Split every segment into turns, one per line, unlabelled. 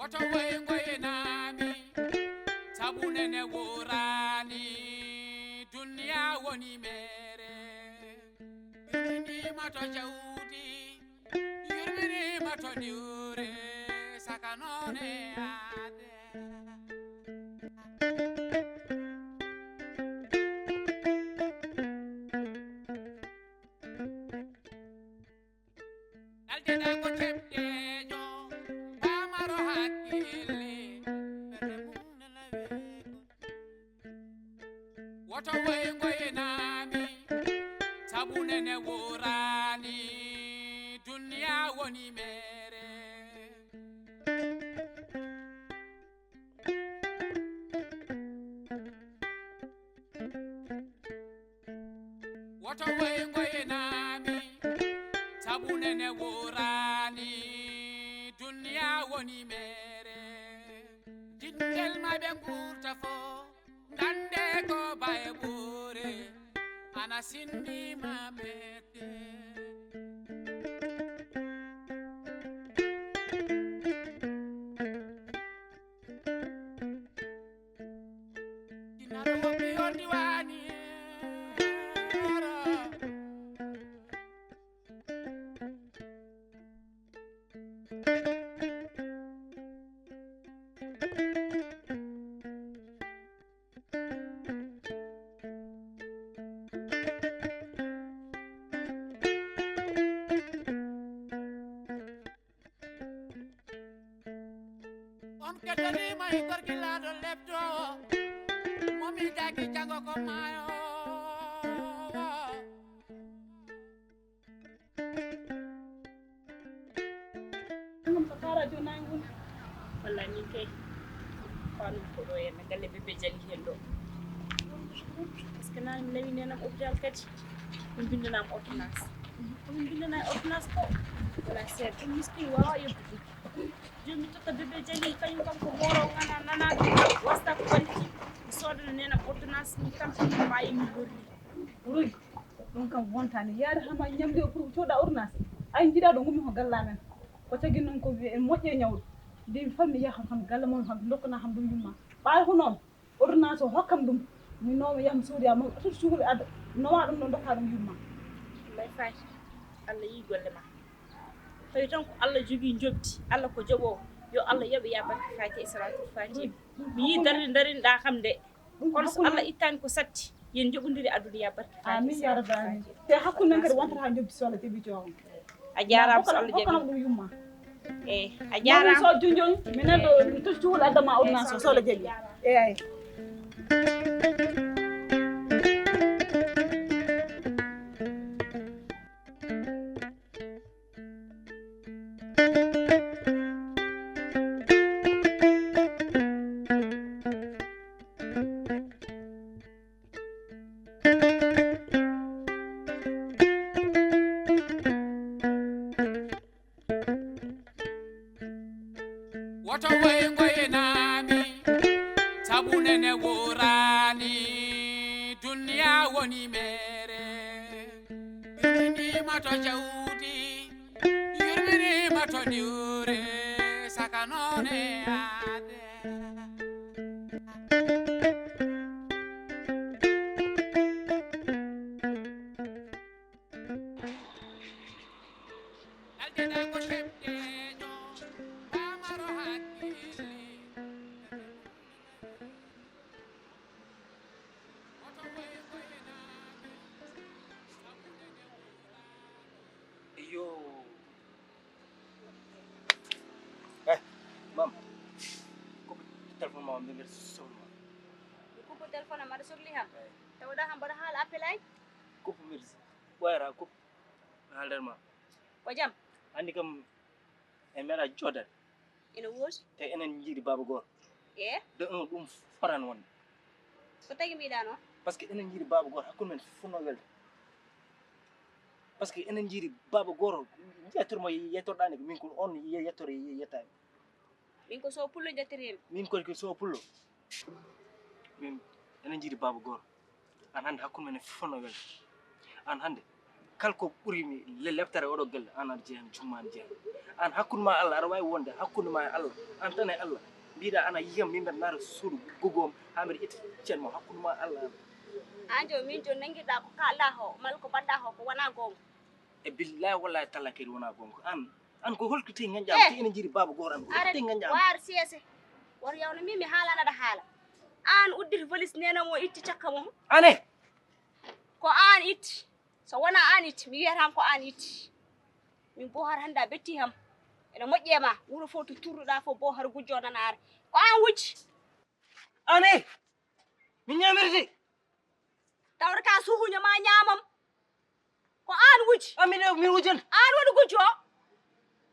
Woto ngoye nami sabunene worani dunia woni mere yurmini mato jawdi yurmini mato diure sakanone ade aldeda ko tebdejo pamaro hakkille berde mum nanawe woto ngoye nami sabunene worani dunia woni mere woto ngoye nami sabunene worani dunia woni mere jingel mabe ngurta fo ngande ko baye bore ana sindi mamete dinaro wobi ondiwani on ketani may gorgilado lepto momi dagi jango ko mayo
Sakara jonangu walla ni kay fanu ko do en galle bebe jali hendo parce que nan lewi nenam hôpital kati dum bindinam ordonnance dum bindina ordonnance ko wala set dum miski wawa yobbi jomi tokka bebe jali kanyum kam ko moro ngana nana wasta ko banti sodana nenam ordonnance mi tam bayi mi gorri ruy don kam wontani yaade hama nyamde pour coda ordonnance ay jida do ngumi ko gallamen ko tagi non ko en moƴƴe ñawdo de fammi yaha ham galle mon ham dokkana ham dum yumma baal ko non ordonnance hokkam dum mi nooma yam suudiya mo to suuli ad no wa dum non dokka dum yumma lay fay Allah yi golle ma tay tan ko Allah jogi jobti Allah ko jobo yo Allah yobe ya barki fati salatu fati mi yi darin da xam de kon Allah ittani ko satti yen jobundiri adudi ya barki fati amin ya rabbani te hakku nan kadi wonta ha jobti solo te bi joom a jaram so Allah jabi dum yumma a jaram so junjon minen do to cuul adama ordonnance so la jabi ay
woto ngoye nami sabunene worani dunia woni mere yurmini mato jawdi yurmini mato diure sakanone ade aldeda ko tebdejo pamaro hakkille woto ngoye nami sabunene worani
Yo. Mam. Ko telepon mama mi ngi solo.
ko telephone ma sogli ham tawda ham bada hal appel ay
Ko mir. Wayra ko halderma.
ko jam
Andi kam e mera Jordan.
ina wos
Te enen jiri baba gor. De un dum faran won.
ko tagi mi dano
Parce que enen jiri baba gor hakul men funo wel. Parce que enen jiri baba gor yetor mo yetor dani min ko on yetor yeta.
min ko so pullo jattirem
Min ko so pullo. Min enen jiri baba gor. An hande hakul men funo wel. An hande kalko ɓuri mi le leftare oɗo gelle an aɗa jeehan jumman jeehan an hakkunde ma Allah aɗa wawi wonde hakkunde ma e Allah an tan e Allah mbiɗa ana yiyam min mbeɗa naara suudu gogom ha mbeɗa itta ceen mo hakkunde ma Allah
an jo min jo nanguirɗa ko kalɗa ho mala ko mbaɗɗa ho ko wona gonga
e billahi wallahi talla kadi wona gonga an ko holkiti ganjama ti ene jiiɗi baba goto an ko holkiti ganjama
war sese war yawno min mi haalanaɗa haala an udditi valise nenamo itti cakka mum
ane
ko an itti so wona an itti mi wiyatan ko an itti min bo har hannde a betti ham ene moƴƴi e ma wuro fof to turɗuɗa fof bo har gujjo nanare ko an wujji
ane mi ñamirde
tawde ka suhuño ma ñamam ko an wujji
min wujan
an waɗi gujjo o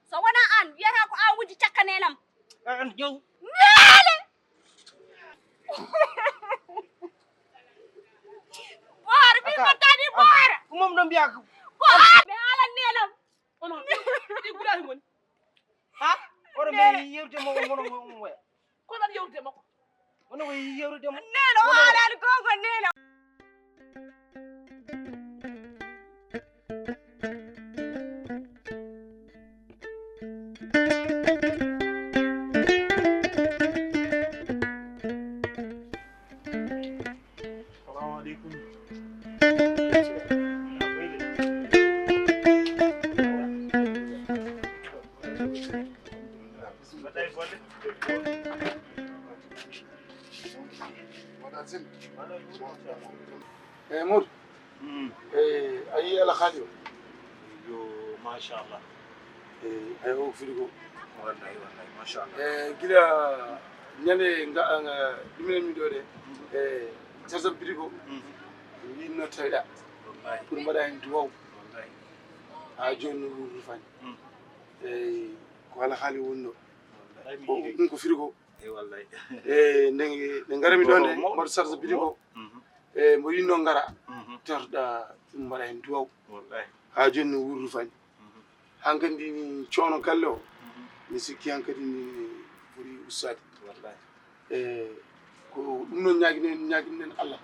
so wona an wiyata ko an wujji cakka nenam
an jow
neele boore min mottani boore
mom ɗon mbiya
boore mi haalan nenam
ono ɗi gurati woni
ha oɗo mbi yewrude mo gono woya
ko ɗon yewrude makko
wono ko yewrude mo
neno o haalani gongo neno
Modu. Ayi ala khalio.
Yo mashallah.
Ayo frigo.
Wallahi mashallah.
Gila nyane nga dimene mi do de. Tasam frigo. Ni no tayda.
Wallahi.
Pour mbada en duwaw.
Wallahi.
A jonu rufani. Ko ala khali wonno.
Wallahi.
Ko frigo.
Wallahi.
Ndenge ngarami do de mo sarza frigo. Mo yinno ngara tarda mbara en duwaw
Wallahi.
ha jonni wurru fani hankandi ni coono galle o mi sikki hankadi ni ɓuri ustade
Wallahi.
ko ɗum noon ñaguinen Allah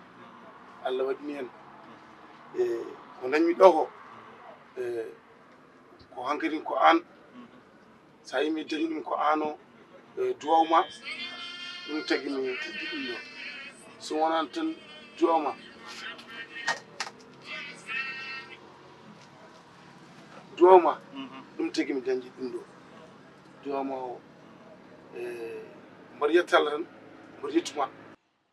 Allah waɗini hen ko dañmi ɗo ko ko hankadi ko an sa yimi dañi ɗum ko an o duwawma ɗum tagui mi teddi ɗum ɗo so wonani tan duwawma duwawma ɗum tagui mi dañji ɗum ɗo duwawma o mbaɗa yetta Allah tan mbaɗa yettuma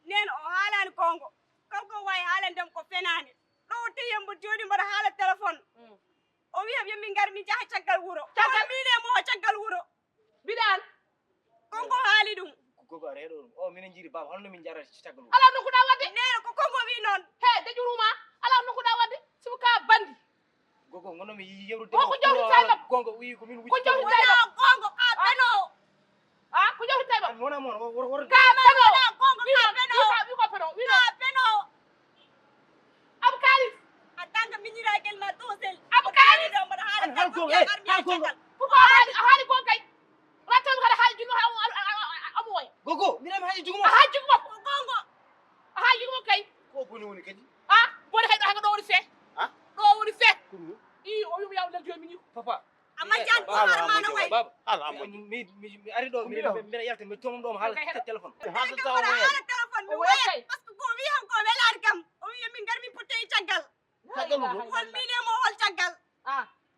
neno o haalani gongo kanko wawi haalandem ko fenani ɗo o teyembo joni mbaɗa haala téléphone o wiyam yomin gari min jaaha caggal wuuro mine mo o caggal wuuro
mbiɗan
konko haali ɗum
gogo aɗa heɗo ɗum o minen jiiɗi baba holno min jarata caggal
ala nokkuɗa wadde
neno ko konko wi noon
he deƴuruma ala nokkuɗa wadde simo ka bandi
gogo gonnomi yewrude
ko jawtitay makko
gongo wi ko min
ko
wucci
jawtitay
wona gongo ka benowo
ko jawtitay makko
wona moon wor
ka benowo
gongo ka benowo
wi ko benowo wi
ka benowo
abu kalis
a tant que miñiraguel ma dosel
abu kalis
ɗo mbaɗa haala
hal gongo hal gongo
pourquoi a haali gon kay rattan kada haali junno amu woya
gogo minami haji jugumo
a haali jugumo
ko gongo
a haali jugumo kay
ko boni woni kadi
bone hay ɗo hanga ɗo woni fe ɗo woni fe i o wimo yaw lel jomini ko
papa
amma jan ko harmano way
baba
Alhamdulillah.
mi ari ɗo mbiɗa yalta mi tomum ɗo mo haala téléphone
Hasa taw
mbaɗa
mo
haala téléphone mi
o
woya
woyatay
par ce que ko wi han ko welani kam o wi min gar min puttay caggal hol minemo hol caggal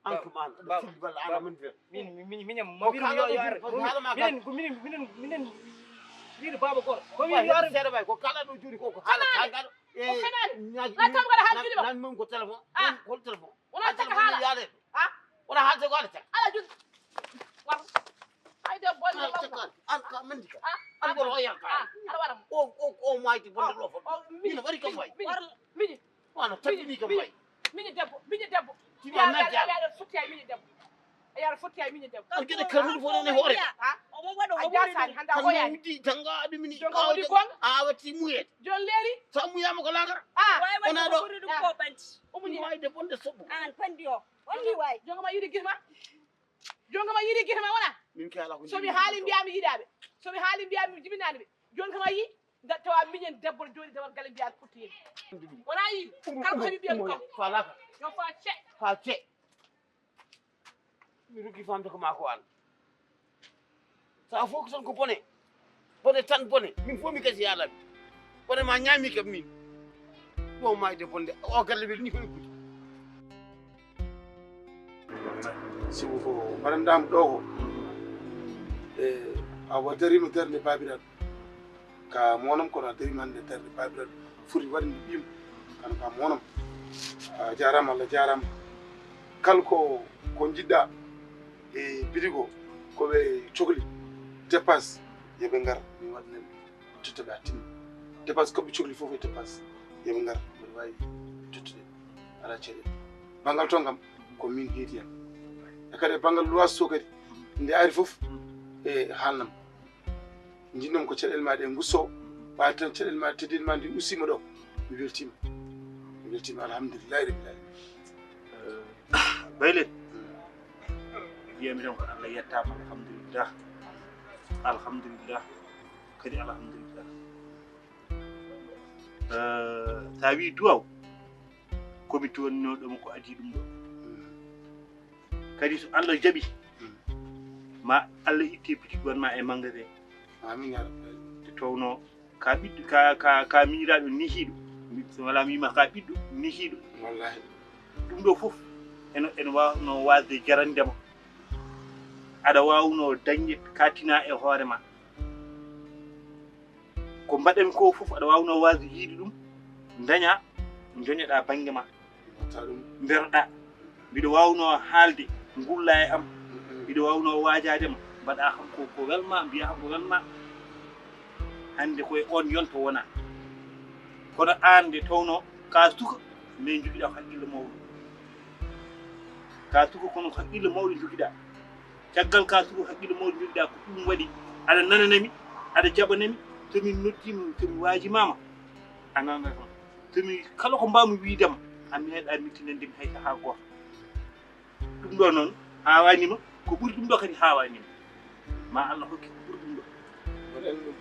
Ankum an.
Baba.
Football ala min fe.
minen
Ko
mo wiɗum yo
kala
ar
ɗo haala ma kam.
minen wiide baba goto ko
Ko
wiɗum yo ar
seeɗa bay ko kala ɗo joni ko haala tagal.
fenani. Rattan ko aɗa haala juɗe ma.
Nan min ko téléphone. Hol téléphone.
wona cagga haala
yaade.
Ah.
Wona haalde ko ala cagga.
ala juɗe war hayde bonde law
An ka mandi ka. An ko roya ka.
aɗa waɗa
O mayti bonde ɗo fo. Ina wari kam bay.
miji
Wana tabbini kam bay.
miji debbo
Tibi annaji
yaɗa fotti ay miji debbo a yaɗa fotti ay miji debbo
An kede karul fo ne hore.
omo waɗo
a jasani hannda a
Tan
hoyani
wudi tanga adumini.
jonka woni gonga
A wati muyet.
jon leeri
Sa muyama ko lagar.
way
Wona
waɗi
ɗo.
ko ɓuri ɗum ko banti
umuñi
Wayde bonde sobbo.
an pandi o wonni way
jongama yiɗi guitema jongama yiɗi guitema wona
Min kala ko.
somi haali mbiyami yiɗaɓe somi haali mbiyami jibinani ɓe joni kama yi tawa miñen debbo joni dewal galle mbiya fotti hen wona yi kala ko heeɓi mbiyami kam
Falaka.
yo fa ce
Fa ce. mi rugi famde ko mako an sa fof ko tan ko bone tan bone min fof mi kasi yalaɓe bone ma ñaami kam min ɗo mayde bonde o galle ɓe ni koye gudi
sibu ko mbaɗanɗamo ɗo ko awa darima darde babiraɗo ka monam kono a darima hande darde babiraɗo foti waɗde ɓiyum kana ka monam a jarama Allah jarama kala ko jiɗɗa e bidigo koɓe cohli dépasse yoɓe ngar mi waɗanen tuttuɓe a timmi dépasse koɓe cohli fof e dépasse yoɓe ngar mbiɗa wawi tuttude ala caɗele banggal ton kam ko min heedi hen e kadi e banggal loise to kadi nde ari fof e haalnam jinnomi ko caɗele maɗe e gusso ɓaade tan caɗele maɗe teddedi ma ndi ussima ɗo mi weltima alhamdulillahi rabbil alamin
baylen wiyami tan ko Allah yettama alhamdulillah kadi alhamdulillah sa wi duwaw komi tonnoɗomo ko adi ɗum ɗo kadi so Allah jaɓi ma Allah itte petit gonma e magasin
amin ya rabbil alamin
te towno ka ɓiɗɗo ka miiraɗo nihiɗo so wala mima ka ɓiɗɗo nihiɗo
wallahi
ɗum ɗo fof ene wawno wasde jarandema aɗa wawno dañde katina e hoore ma ko mbaɗen ko fof aɗa wawno wasde yiide ɗum daña joñoɗa banggue ma
watta ɗum
beroɗa mbiɗa wawno haalde ngulla e am mbiɗa wawno wajadema mbaɗa kam ko welma mbiya kam ko welma hande koye on yonto wona kono an nde tawno ka suka min joguiɗa ko haqqille mawɗo ka suka kono haqqille mawɗo joguiɗa caggal ka suka haqqille mawɗo joguiɗa ko ɗum waɗi aɗa nananami aɗa jaɓanami somi noddima somi wajimama a nanata somi kala ko mbawmi wiidema a meeɗa mittinandemi hay saaha goto ɗum ɗo noon hawanima ko ɓuuri ɗum ɗo kadi hawanima ma Allah hokki ko ɓuuri ɗum ɗo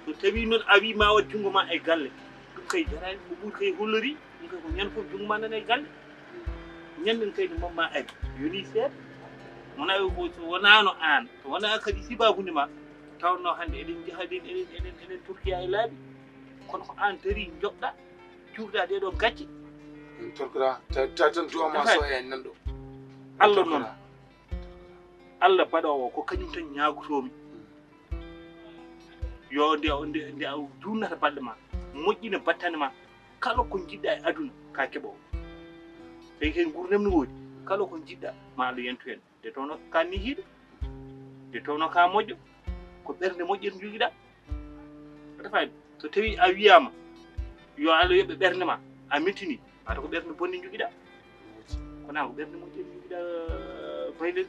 so tawi noon a wi ma wat jungo ma e galle ɗum kay jarani ko ɓuuri kay hollori ɗum kay ko ñande fof jungo ma nana e galle ñanden kay no mamma ari yoni seeɗa wona ko so wonano an so wona kadi sibabude ma tawno hande eɗen jahaɗen eɗen tokkoya e laaɓi kono ko an tari joɓɗa cuurda ɗeɗo gacce
min torkora ta tan duwama so en nanɗo
Allah noon Allah baɗowo ko kañum tan ñagotomi yo nde a dunnata balɗe ma moƴƴina battane ma kala ko jiɗɗa e aduna ka keɓowo tawi hen gurdam no woodi kala ko jiɗɗa ma Allah yentu hen nde tawno ka nihiɗo nde tawno ka moƴƴo ko ɓerde moƴƴere joguiɗa aɗa faami so tawi a wiyama yo Allah yoɓe ɓerde ma a mettini mata ko ɓerde bonde joguiɗa kona ko ɓerde moƴƴere joguiɗa baylen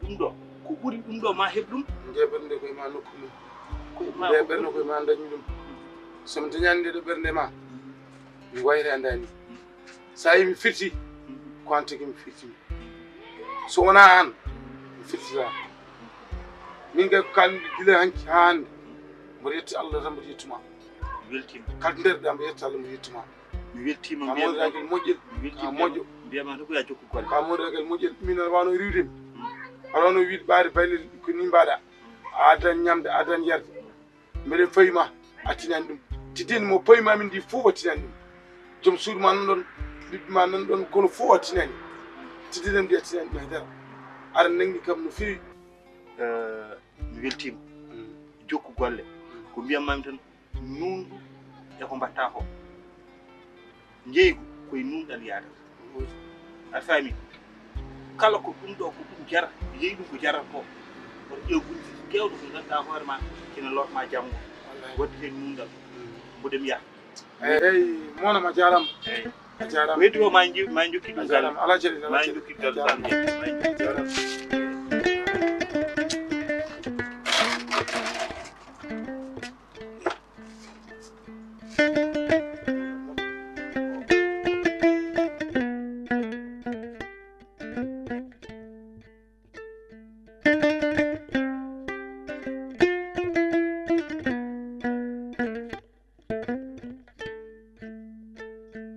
ɗum ɗo ko ɓuuri ɗum ɗo ma heɓ ɗum
nde ɓernde koye ma nokku mum nde ɓernde koye ma dañi ɗum somi dañani nde ɗo ɓernde ma mi wayre andani sa yi mi firti ko an tigi mi firtimi so wona an mi firtita min kay ko kalmi gila hanki ha hande mboɗo yetti Allah tan mboɗo yettuma
weltima
kala nder mbo yetti Allah mboɗo yettuma
mi weltima
ka moƴƴiragel moƴƴel ka moƴƴo
mbiyama to ko ya jokku golle
ka moƴƴiragel moƴƴel min aɗa wawno riwdemi aɗa wawno wiide ɓaade bayle ko ni mbaɗa a addan ñamde a addan yarde mbeɗen fayima a tinani ɗum tiddini mo payima min ndi fof a tinani ɗum joom suudu ma nan ɗon ɓiɓɓe ma nan ɗon kono fof a tinani tiddinam ndi a tinani ɗum haydara aɗa nangi kam no fewi
mi weltima jokku golle ko mbiyatmami tan nunɗu eko mbatta ko jeygu koye nunɗal yadata aɗa faami kala ko ɗum ɗo ko ɗum jara yeeyi ɗum ko jarata ko oto ƴeew gunti kewɗo ko ganduɗa hoore ma kene lotma janggo wadde hen nunɗal mboɗem yaha
eyyi monam a jarama
eyyi
a jarama
weddi o ma jokki
a
ɗum galle
jarama ala caɗele
ma
ala
jokki galle tan ma jokki
jarama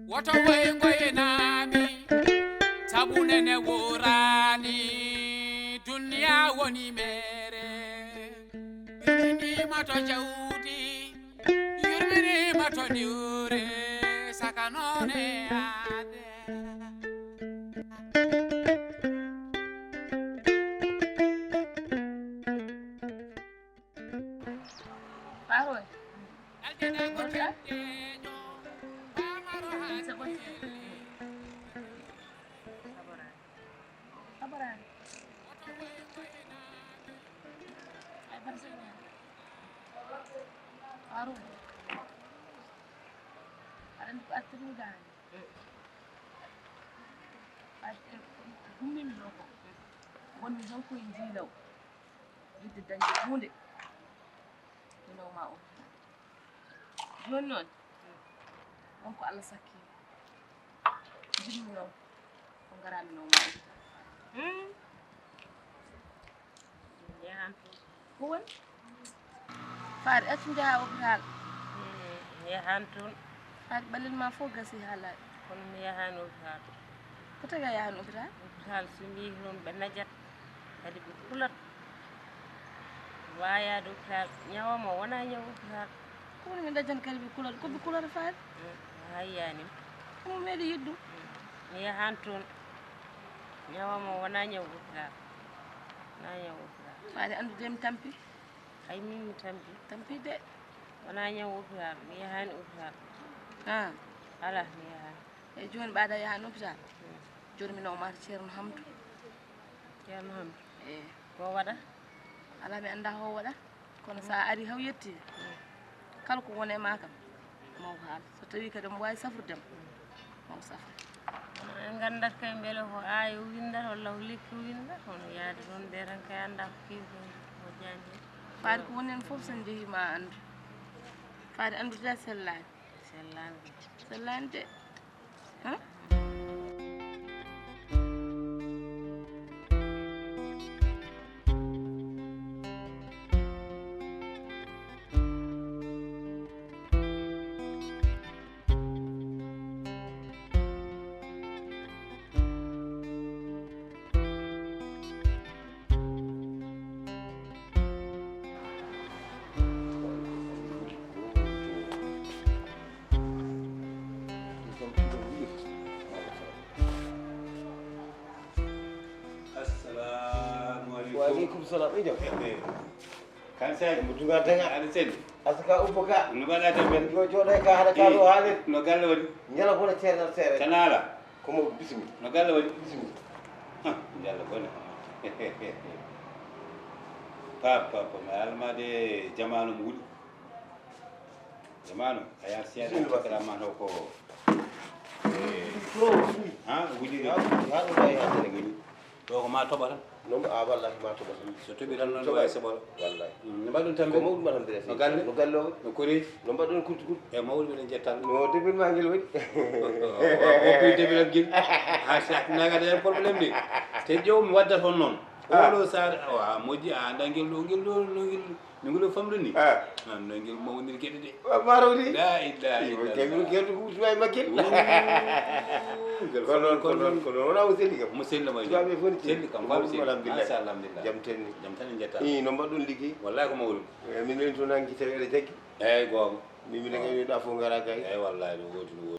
woto goye nami sabunene worani dun mato jawdi yurmini mato diure sakanone ade
Paroy.
aljana ko tendejo pamaro ha
Sabaran. Ay barsanya. Paroy. Aran ko atru dan. Gumin loko. Woni han ko indilaw. Yidde danje hunde. No ma o. Non. On ko Allah sakki. Jinnu no. Ko ngarami no ma.
Yahan
Ko won? Faade accu jaha hôpital.
yahan toon
Faade balel ma fo gasi hala.
kono mi yahan hôpital
Ko taga yahan hôpital?
hôpital so mbi noon ɓe najat kadi ɓe kulat wayade hôpital ñawama wona ñaw hôpital
Ko woni mi dajan kadi bi kulal ko bi kulal faade.
hayyanim
Ko mo meedi yiddu.
mi yahan toon ñawama wona ñaw hôpital wona ñaw hôpital
Faade andu dem tampi.
hay min mi tampi
Tampi de.
wona ñaw hôpital mi yahani hôpital
Ha.
ala mi yahani
E joni baada yahan hôpital. Joni mi nawma Ceerno Hamdou.
ceerno ham
E
ko waɗa
ala mi anda ho waɗa. Kono sa ari haw yetti. Kala ko woni e ma kam. Maw haal. So tawi kadi mo wawi safurdem. Maw safra.
en gandat kay beele ko aayo windata walla ko lekki windata hono yaade toon nde tan kay anda ko kiwi ko jandi
Faade ko woni hen fof sen jeehi ma andu. Faade andude sellani.
sellani
Sellani de. Ha?
Waalaikum salam. Ini jam.
kan sai
Mutu ga tanga.
ada sen
Asaka ubuka.
no bala ta ben
Go jode ka hada ka do halin.
no galle wadi
Nyala ko na cerna sere.
tanala
Ko mo bismi.
no galle wadi
Bismi.
jalla bone pa ma alma de jamanu mu wudi jamanu aya siya da kala ma no ko
Pro bismi.
ha wudi
Ya ya do ay hada ne gani.
to ko ma tobata
No a wallahi ma to ba.
so to bi dan non way sabol
Wallahi.
ne badun tambe
Ko mo ma tan dere.
No galle?
No gallo.
no kuri
No badon kurti kurti.
e mawul bi jettal
No debil ma ngel wadi.
o bi debil ak gil ha sa naga de problème ni te jow mi wadda ton non o sar wa moji a dangel do ngel famru ni non ngel mo woni kede de
Ma rawdi.
la ilaha
Ke
illallah
mi ke du way makil. Ko wona useli kam.
musella ma
Tubabe foni
selli kam babu selli
alhamdulillah.
alhamdulillah
Jam tenni.
jam tan jetta
I no badon ligi.
wallahi ko mawul
Min len to nangi tawere jaggi.
ay go
Min ngi da fo ngara gay.
ay wallahi do wodi no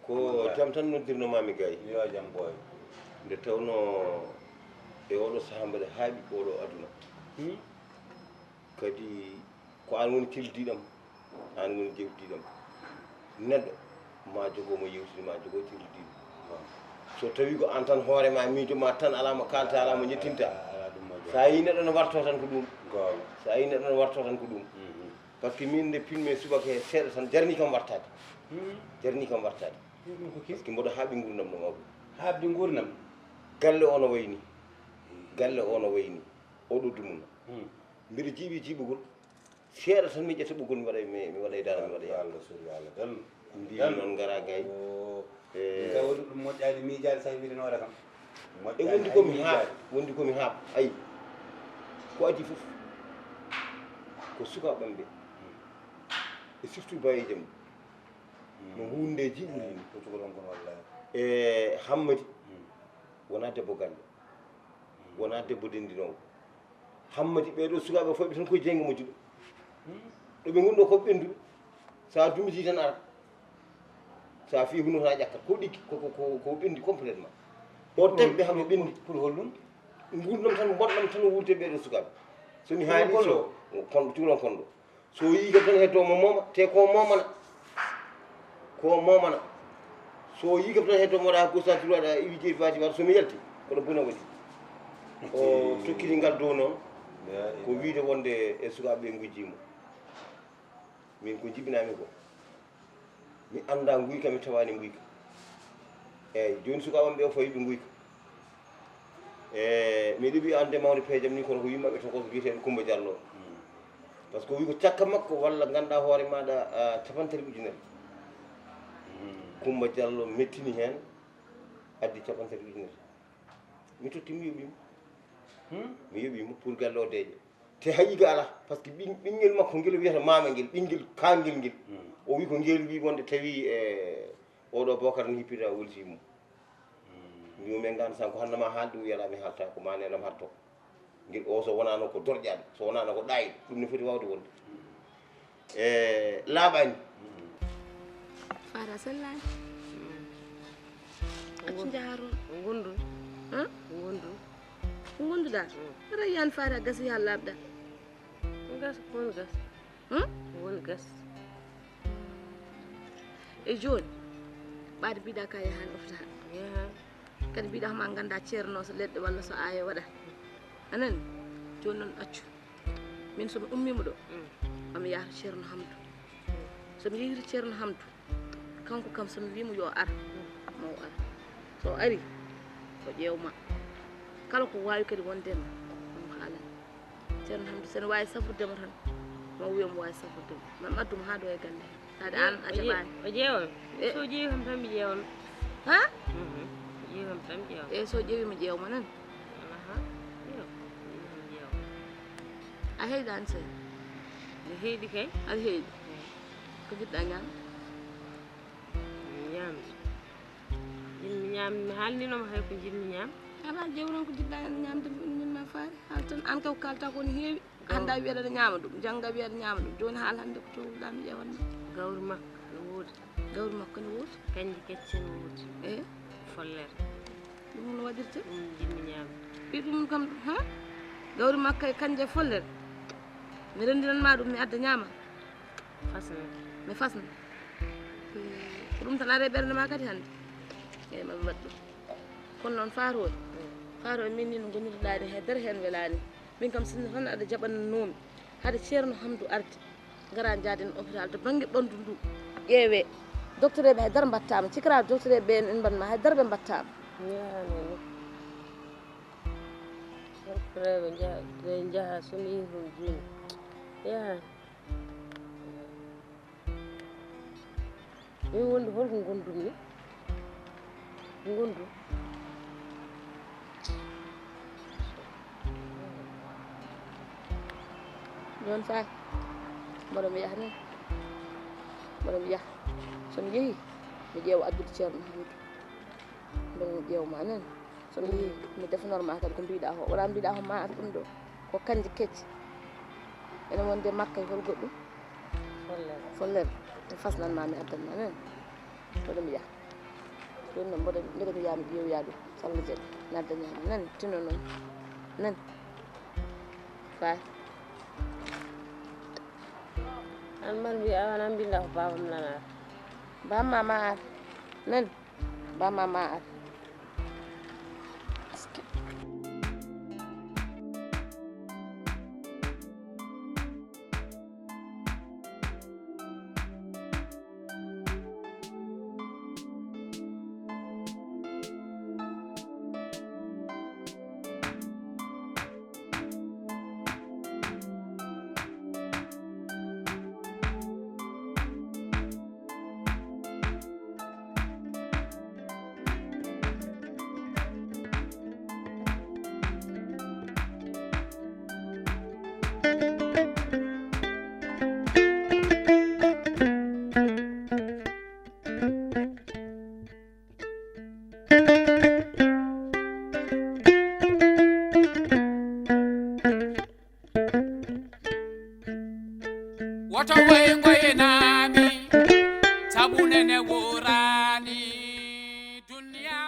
Ko jam tan noddirno mami gay.
yo jam boy
Nde tawno e oɗo sahamba de haaɓi oɗo aduna kadi ko an woni teldiɗam an woni jewtiɗam neɗɗo ma jogomo yewtide ma jogo teldiɗo so tawi ko an tan hoorema miijo ma tan ala mo kalta ala mo jettinta
ala dum mo
sa yi neɗɗo no warto tan ko ɗum
go
sa yi neɗɗo no warto tan ko ɗum par ce que min nde pinmi subaka he seeɗa tan jarni kam wartade jarni kam wartade par ce que mboɗo haaɓi gurdam no mawɗum
habdi gurnam
galle o no wayni galle o no wayni oɗo dumuna mbiɗa jiiɓi jiiɓugol seeɗa tan mi ƴetta ɓugol mi waɗa e dara mi waɗa yaala
Allah suru Allah dan
mbi noon gara gay
ka wodi dum moƴƴaade miijaade sax wiide noora kam
e wondi komi haaɓ ayi ko adi fof ko sukaɓam ɓe e surtout bayijam no hunde jiɓuri ni
ko tukolon kon wallahi
e hammadi wona debbo galle wona debbo dendinowo hammati ɓeɗo sukaɓe fof ɓe tan koye jeyge moƴƴuɗo ɗoɓe gonɗo koɓe ɓenduɓe sa dumiti tan ara sa fi huno tan a ƴakkat ko ɗiggi ko ɓendi complètement o tawi ɓe haɓe ɓendi pour hollum gurdam tan bonɗam tan wulte ɓeɗo sukaɓe somi haali so konɗo cuuron konɗo so yii kam tan heddo mo mooma te ko momana so yii kam tan heddo moɗa gosa turuwaɗa iwi jeeyi fati waɗa somi yalti kono bona waɗi o tokkiti ngal dow noon ko wiide wonde e sukaɓe ɓe gujjimo min ko jibinami ko mi anda guyka mi tawani guyka eyyi joni sukaɓam ɓe o fayi ɓe guyka mi ɗeɓi ande mawde peejam ni kono ko yimmaɓe to koko wiyeteɗo Coumba Diallo par ce que o wi ko cakka makko walla ganduɗa hoore maɗa capantati ujunere Coumba Diallo mettini hen addi capantati ujunere mi totti mi yoɓimo mi yoɓimo pour galle o deeƴa te haqiqa ala par ce que ɓinguel makko guel wiyata mama guel ɓinguel kanguel nguel o wi ko ngel wi wonde tawi oɗo Bocar ne hippita wolti mum mbimi ganda san ko handema haalde wiyata mi haalta ko manenam hatto guel o so wonano ko dorƴaɗo so wonano ko ɗayɗo ɗum ne foti wawde wonde laaɓani
fara sellani accu jaaron
gondu gondu
gonduɗa aɗa yan fara gasi ha laaɓɗa
gas won gas won gas
e joni ɓaade mbiɗa ka yahani hôpital kadi mbiɗa ma ganda ceerno so leɗɗe walla so aayo waɗa anani joni noon accu min somi ummima ɗo mami yahata ceerno Hamdou somi yehiri ceerno Hamdou kanko kam somi wimo yo ar mawo ar so ari o ƴewma kala ko wawi kadi wondema omo haalani ceerno Hamdou sene wawi safurdema tan ma wiya mo wawi safurdema mami adduma ha ɗo e galle tade an a jaɓani
o ƴeewon so ƴeewi kam tan mi ƴeewon
ha
ƴeewi kam tan mi ƴeewon
e so ƴeewima ƴeewma nan a heydani sey
mi heydi kay
aɗa heydi ko jiɗɗa ñam
ñamde jinmi ñamde mi haalninoma hay ko jinmi ñam
ala jewnon ko jiɗɗa ñamde minma faari haal tan an kay ko kalta ko ne heewi hannde a wiyaɗa aɗa ñama ɗum jangga wiyaɗa ñama ɗum joni haal hannde ko towɗa mi ƴewanma
gawri makko ne woodi
gawri makko ne woodi
kanji kecce ne woodi
e
follere
ɗum no waɗirte
ɗum jinmi ñamde
ɓi ɗum kam ha gawri makko e kanje follere mi rendiranma ɗum mi adda ñama
fasna
mi fasna ko ɗum tan are ɓernde ma kadi hannde eyyi mami waɗ ɗum kono noon faarode min ni no gonirɗani he dara hen welani min kam sinno tan aɗa jaɓannoomi haade ceerno Hamdou arde gara jaaden hôpital to banggue ɓandu ndu ƴeewe docteur eɓe haydara mbattama cikra docteur eɓe en mbanma haydara ɓe mbattama
yahanoni reɓe jaaha somi yehi toon joni yahani min wonde holko gondumi ni gondu
joni fayi mboɗomi yaha ni mboɗomi yaha somi yeehi mi ƴeewa addude ceerno Hamdou mboɗomi ƴeewma nani somi yeehi mi defanorma kadi ko mbiɗa ko wona mbiɗa ko ma ar ɗum ɗo ko kanji kecce ene wonde makka e hol goɗɗum follere mi fasnanma mi addanma nani mboɗomi yaha joni noon mbeɗomi yaha mi ƴeewoya ɗum salla jeeɗa mi adda ñama nani tinno noon nani fayi
an mbar mbiya wona mbinda ko babam nana
bamma ma ar nani bamma ma ar
woto woye ngoye nami sabu nene wo